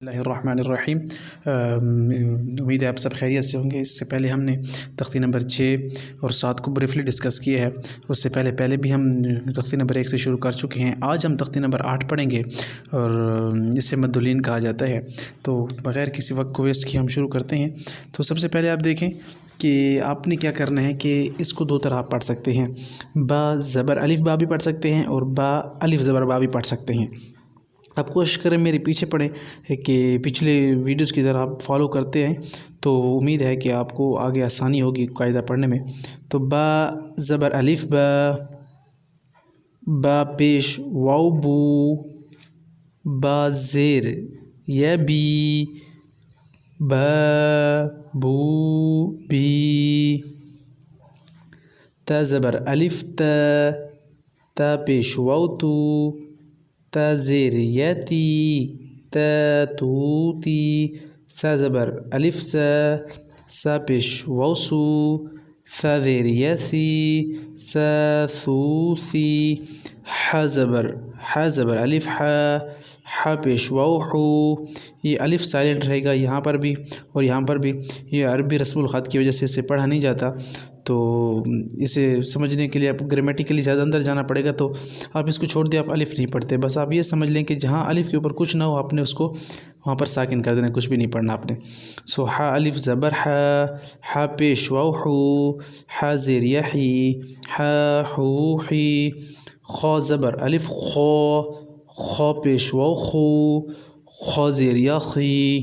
اللہ الرحمن الرحیم۔ امید ہے آپ سب خیریت سے ہوں گے۔ اس سے پہلے ہم نے تختی نمبر 6 اور 7 کو بریفلی ڈسکس کیا ہے۔ اس سے پہلے بھی ہم تختی نمبر 1 سے شروع کر چکے ہیں۔ آج ہم تختی نمبر 8 پڑھیں گے اور اسے مدولین کہا جاتا ہے۔ تو بغیر کسی وقت کو ویسٹ کیے ہم شروع کرتے ہیں۔ تو سب سے پہلے آپ دیکھیں کہ آپ نے کیا کرنا ہے کہ اس کو دو طرح آپ پڑھ سکتے ہیں، با زبر الف با بھی پڑھ سکتے ہیں اور با الف زبر با بھی پڑھ سکتے ہیں۔ آپ کوشش کریں میرے پیچھے پڑھیں کہ پچھلے ویڈیوز کی طرح آپ فالو کرتے ہیں، تو امید ہے کہ آپ کو آگے آسانی ہوگی قاعدہ پڑھنے میں۔ تو با زبر الف با، با پیش واو بو، با زیر یا بی، با بو بی، تا زبر الف تا، تا پیش واو تو، تا زیر یتی، تا تو تی، سا زبر الف سا، سا پیش واو سو، ثا زیر یسی، سا ثو سی، ح زبر الف ح، ح پیش واو حو۔ یہ الف سائلنٹ رہے گا یہاں پر بھی اور یہاں پر بھی۔ یہ عربی رسم الخط کی وجہ سے اسے پڑھا نہیں جاتا، تو اسے سمجھنے کے لیے آپ گرامیٹیکلی زیادہ اندر جانا پڑے گا، تو آپ اس کو چھوڑ دیں، آپ الف نہیں پڑھتے۔ بس آپ یہ سمجھ لیں کہ جہاں الف کے اوپر کچھ نہ ہو آپ نے اس کو وہاں پر ساکن کر دینا، کچھ بھی نہیں پڑھنا آپ نے۔ سو ح الف زبر ح، ح پیش واو حو، ح زیر یحی، ح حو حی، خ زبر الف خو، خو پیش واو خو، خو زیر یا خی۔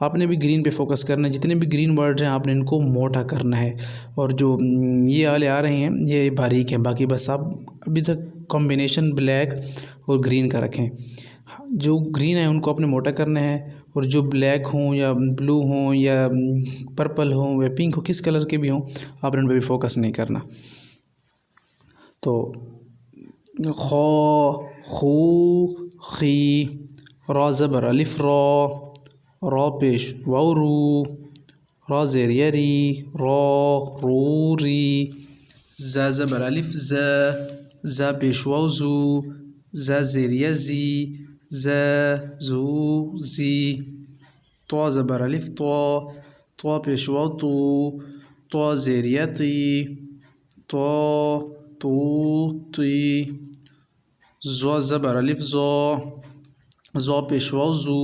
آپ نے بھی گرین پہ فوکس کرنا ہے، جتنے بھی گرین ورڈ ہیں آپ نے ان کو موٹا کرنا ہے، اور جو یہ والے آ رہے ہیں یہ باریک ہیں، باقی بس آپ ابھی تک کمبینیشن بلیک اور گرین کا رکھیں۔ جو گرین ہے ان کو آپ نے موٹا کرنا ہے، اور جو بلیک ہوں یا بلو ہوں یا پرپل ہوں یا پنک ہو، کس کلر کے بھی ہوں، آپ نے ان پہ بھی فوکس نہیں کرنا۔ تو خو، خو، خی، را زبر الف را، را پیش واو رو، را زیر یری، را رو ری، زا زبر الف زا، زا پیش واو زو، زا زیر یزی، زا زو زی، طا زبر الف طا، طا پیش واو تو، طا زیر یطی، طا تو تی، زا زبر الف زا، زا پیش واو زو،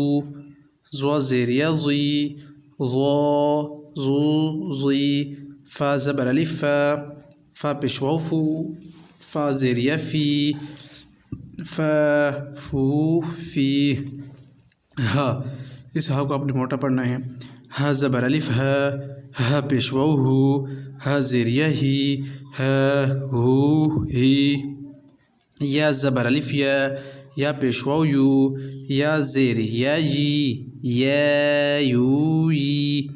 زا زیر یزی، ضا زو زی، فا زبر الف فا، فا پیش واو فو، فا زیر یفی، فا فو فی، ہا، اس ہا کو آپ نے موٹا پڑھنا ہے۔ ہا زبر الف ہا، ہا پیش واو ہو، ہا زیر یہی، ہا ہو ہی، یا زبر الف یا، یا پیش واو یو، یا زیر یا یی، یا یو یی،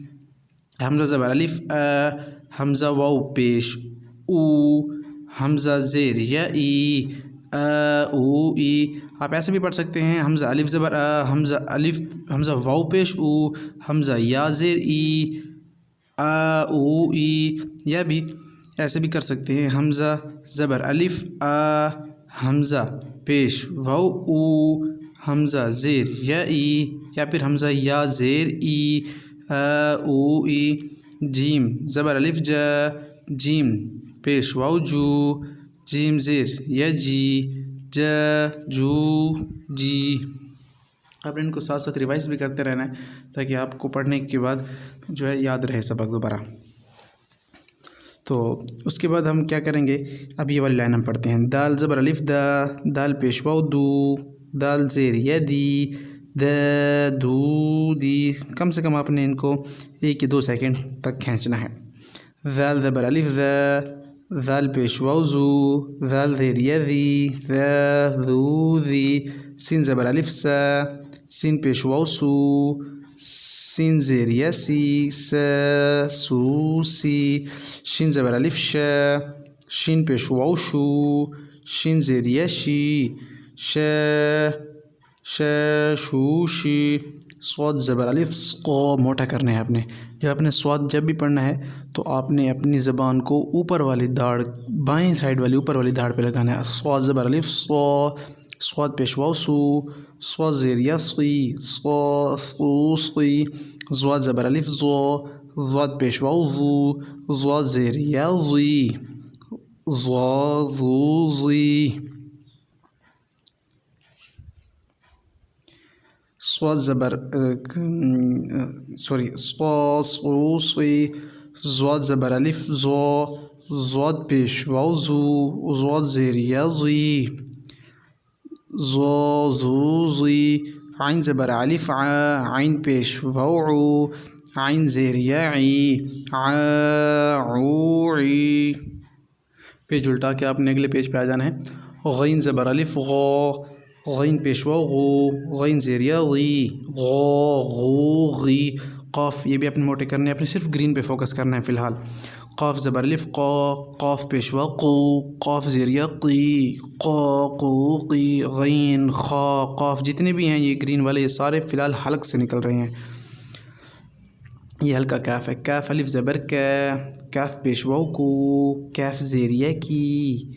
حمزہ زبر الف آ، حمزہ واو پیش او، حمزہ زیر یا ای، آ او ای۔ آپ ایسے بھی پڑھ سکتے ہیں، حمزہ الف زبر آ، حمزہ واو پیش او، حمزہ یا زیر ای، آ او ای، یا بھی ایسے بھی کر سکتے ہیں، حمزہ زبر الف آ، حمزہ پیش واو او، حمزہ زیر یا ای، یا پھر حمزہ یا زیر ای، آ او ای۔ جیم زبر الف جا، جیم پیش واو جو، جیم زیر یا جی، جا جو جی۔ آپ نے ان کو ساتھ ساتھ ریوائز بھی کرتے رہنا ہے تاکہ آپ کو پڑھنے کے بعد جو ہے یاد رہے سبق دوبارہ۔ تو اس کے بعد ہم کیا کریں گے، اب یہ والی لائن ہم پڑھتے ہیں۔ دال زبر الف دا، دال پیش واو دو، دال زیر یا دی، دا دو دی۔ کم سے کم آپ نے ان کو 1 یا 2 سیکنڈ تک کھینچنا ہے۔ ذال زبر الف ذا، ذال پیش واو زو، ذال زیر یا ذی، ذا ذو ذی۔ سین زبر الف سا، سین پیش واو سو، سین زیر یا سی، سا سو سی۔ شین زبر الف شا، شین پیش واو شو، شین زیر یا شی، شا شا شو شی۔ صاد زبر الف سقا، موٹا کرنا ہے آپ نے۔ جب آپ نے صاد جب بھی پڑھنا ہے تو آپ نے اپنی زبان کو اوپر والی داڑھ، بائیں سائڈ والی اوپر والی داڑھ پہ لگانا ہے۔ صاد زبر الف صا، صاد پیش واو سو، صاد زیر یا صی، صو صی. ضاد زبر الف ضو، ضاد پیش واو ضو، ضاد زیر یا ضی، ضا ضو ضی. صاد زبر صا صو صی، ضاد زبر الف ضو، ضاد پیش واو ضو، ضاد زیر یا ضی، ضا ضو ضی. عین زبر الف ع، عین پیش واو عو، عین زیر یا عی، ع عو عی. پیج الٹا کے آپ نے اگلے پیج پہ آ جانا ہے. غین زبر الف غو، غین پیش واو غو، غین زیر یا غی، غو غو غی. قاف یہ بھی اپنے موٹے کرنے ہیں، اپنے صرف گرین پہ فوکس کرنا ہے فی الحال. قاف زبر الف قا، قاف پیش واو قو، قاف زیر یا قی، قا قو قی. غین خا قاف جتنے بھی ہیں یہ گرین والے یہ سارے فی الحال حلق سے نکل رہے ہیں. یہ ہلکا کاف ہے. کاف الف زبر کا، کاف پیش واو کو، کاف زیر یا کی،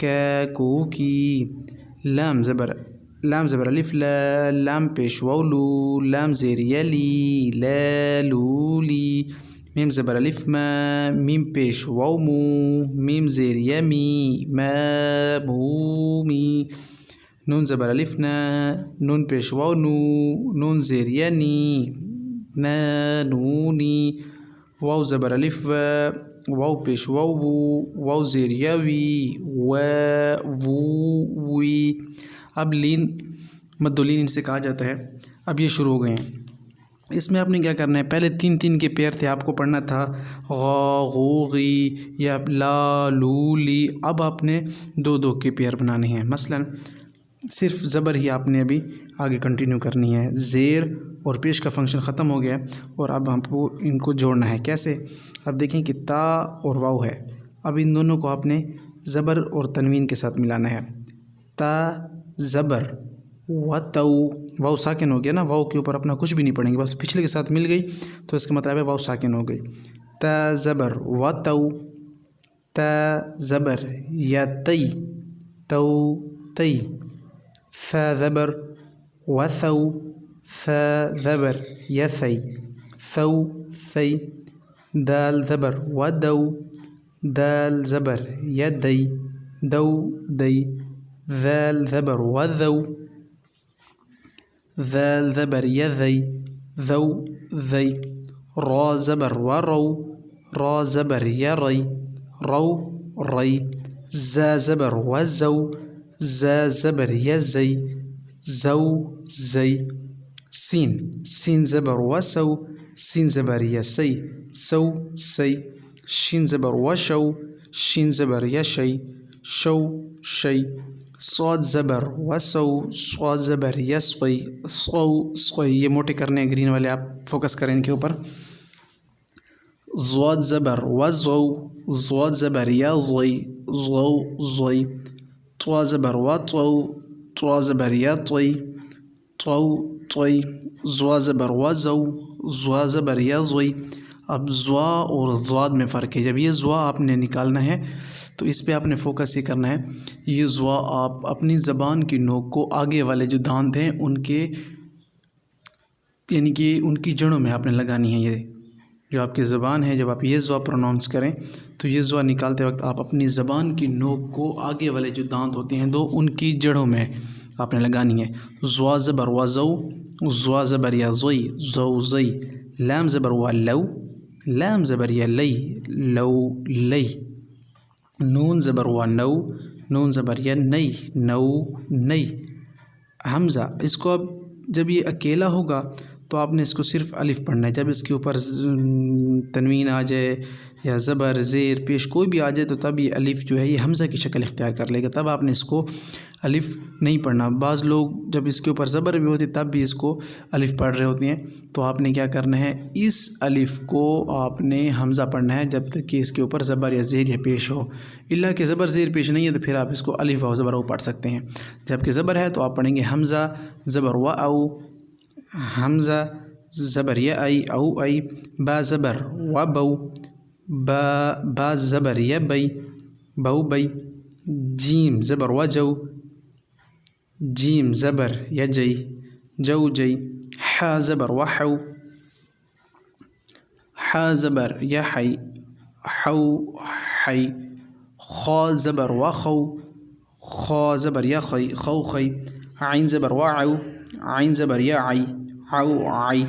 کا کو کی. لام زبر الف لا، لام پیش واو لو، لام زیر یا لی، لا لو لی. میم زبر الف ما، میم پیش واو مو، میم زیر یا می، ما مو می. نون زبر الف نا، نون پیش واو نو، نون زیر یا نی، نا نو نی. واو زبر الف و، واو پیش واو وو، واو زیر یا وی، و وو وی. اب لین مد و لین ان سے کہا جاتا ہے. اب یہ شروع ہو گئے ہیں. اس میں آپ نے کیا کرنا ہے، پہلے 3 کے پیر تھے آپ کو پڑھنا تھا غا غو غی یا لا لو لی. اب آپ نے 2 کے پیر بنانے ہیں. مثلا صرف زبر ہی آپ نے ابھی آگے کنٹینیو کرنی ہے. زیر اور پیش کا فنکشن ختم ہو گیا اور اب ہم کو ان کو جوڑنا ہے. کیسے؟ اب دیکھیں کہ تا اور واو ہے. اب ان دونوں کو آپ نے زبر اور تنوین کے ساتھ ملانا ہے. تا زبر و تو، واو ساکن ہو گیا نا، واو کے اوپر اپنا کچھ بھی نہیں پڑھیں گے، بس پچھلے کے ساتھ مل گئی تو اس کا مطلب ہے واو ساکن ہو گئی. تا زبر و تو، تا زبر یا تی، تو تی. ثا زبر و ثو، ثا زبر یا ثی، ثو ثی. دال زبر و دو، دال زبر یا دی، دو دی. ذال زبر و ذو، ذال زبر یا ذی، ذو ذی. را زبر و رو، را زبر یا ری، رو ری. زا زبر و زو، زا زبر یا زی، زو زی. سین زبر و سو، سین زبر یا سی، سو سی. شین زبر و شو، شین زبر یا شی، شو شی. صاد زبر و سو، صاد زبر یا سوی، سو سوی. یہ موٹے کرنے گرین والے آپ فوکس کریں ان کے اوپر. ضاد زبر و زو، ضاد زبر یا زوی، زو زوی. طوا زبر و طو، طوا زبر یا طوی، طو طوی. زوا زبر و زو، زوا زبر یا زوی. اب زوا اور ضاد میں فرق ہے. جب یہ زوا آپ نے نکالنا ہے تو اس پہ آپ نے فوکس یہ کرنا ہے. یہ زوا آپ اپنی زبان کی نوک کو آگے والے جو دانت ہیں ان کے یعنی کہ ان کی جڑوں میں آپ نے لگانی ہے. یہ جو آپ کی زبان ہے جب آپ یہ زوا پروناؤنس کریں تو یہ زوا نکالتے وقت آپ اپنی زبان کی نوک کو آگے والے جو دانت ہوتے ہیں ان کی جڑوں میں آپ نے لگانی ہے. زوا زبر و زو، زوا زبر یا زوی، زو زی. لام زبر و لو، لام زبر یا لی، لو لی. نون زبر و نو، نون زبر یا نئی، نو نئی. حمزہ اس کو اب جب یہ اکیلا ہوگا تو آپ نے اس کو صرف الف پڑھنا ہے. جب اس کے اوپر تنوین آ جائے یا زبر زیر پیش کوئی بھی آ جائے تو تب یہ الف جو ہے یہ حمزہ کی شکل اختیار کر لے گا. تب آپ نے اس کو الف نہیں پڑھنا. بعض لوگ جب اس کے اوپر زبر بھی ہوتی تب بھی اس کو الف پڑھ رہے ہوتے ہیں تو آپ نے کیا کرنا ہے، اس الف کو آپ نے حمزہ پڑھنا ہے جب تک کہ اس کے اوپر زبر یا زیر یا پیش ہو. الا کہ زبر زیر پیش نہیں ہے تو پھر آپ اس کو الف و زبر او پڑھ سکتے ہیں. جب کہ زبر ہے تو آپ پڑھیں گے حمزہ زبر و او، حمزہ زبر یا ای، او ای. با زبر و بو، با زبر یا بی، بو بی. جیم زبر و جو، جيم زبر يجي جوجي. حا زبر وحو حا زبر يحي حو حي. خا زبر وخو خا زبر يخي خوخي. عين زبر وعو عين زبر يعي عو عي.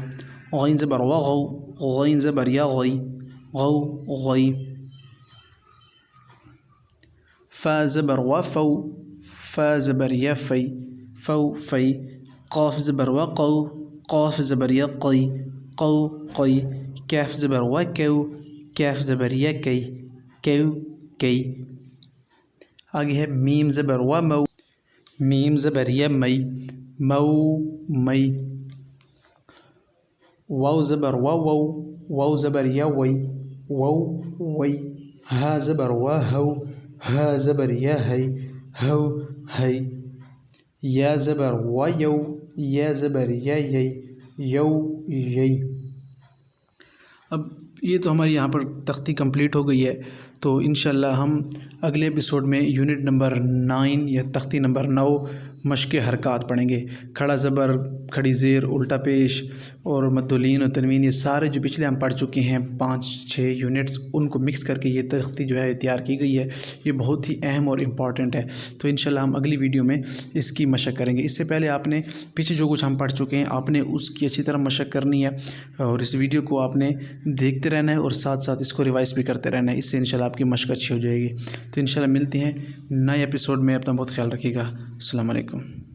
غين زبر وغو غين زبر يغي غو غي. فا زبر وفو فا زبر يفي فو في. قاف زبر وقو قاف زبر يقي قو قي. كاف زبر وكو كاف زبر يكي كو كي. آگے ہے میم زبر ومو میم زبر یمی مو مئی. واو زبر ووو واو زبر یوی وو وی. ها زبر وهو ها زبر یهی ہو ہی. یا زبر ویو یا زبر یی یو یی. اب یہ تو ہماری یہاں پر تختی کمپلیٹ ہو گئی ہے. تو انشاءاللہ ہم اگلے ایپیسوڈ میں یونٹ نمبر 9 یا تختی نمبر 9 مشق حرکات پڑھیں گے. کھڑا زبر کھڑی زیر الٹا پیش اور مدولین اور تنوین، یہ سارے جو پچھلے ہم پڑھ چکے ہیں 5-6 یونٹس، ان کو مکس کر کے یہ تختی جو ہے تیار کی گئی ہے. یہ بہت ہی اہم اور امپورٹنٹ ہے. تو انشاءاللہ ہم اگلی ویڈیو میں اس کی مشق کریں گے. اس سے پہلے آپ نے پیچھے جو کچھ ہم پڑھ چکے ہیں آپ نے اس کی اچھی طرح مشق کرنی ہے، اور اس ویڈیو کو آپ نے دیکھتے رہنا ہے اور ساتھ ساتھ اس کو ریوائز بھی کرتے رہنا ہے. اس سے انشاءاللہ آپ کی مشق اچھی ہو جائے گی. تو انشاءاللہ ملتے ہیں نئے ایپیسوڈ میں. اپنا بہت خیال رکھیے گا. السلام علیکم.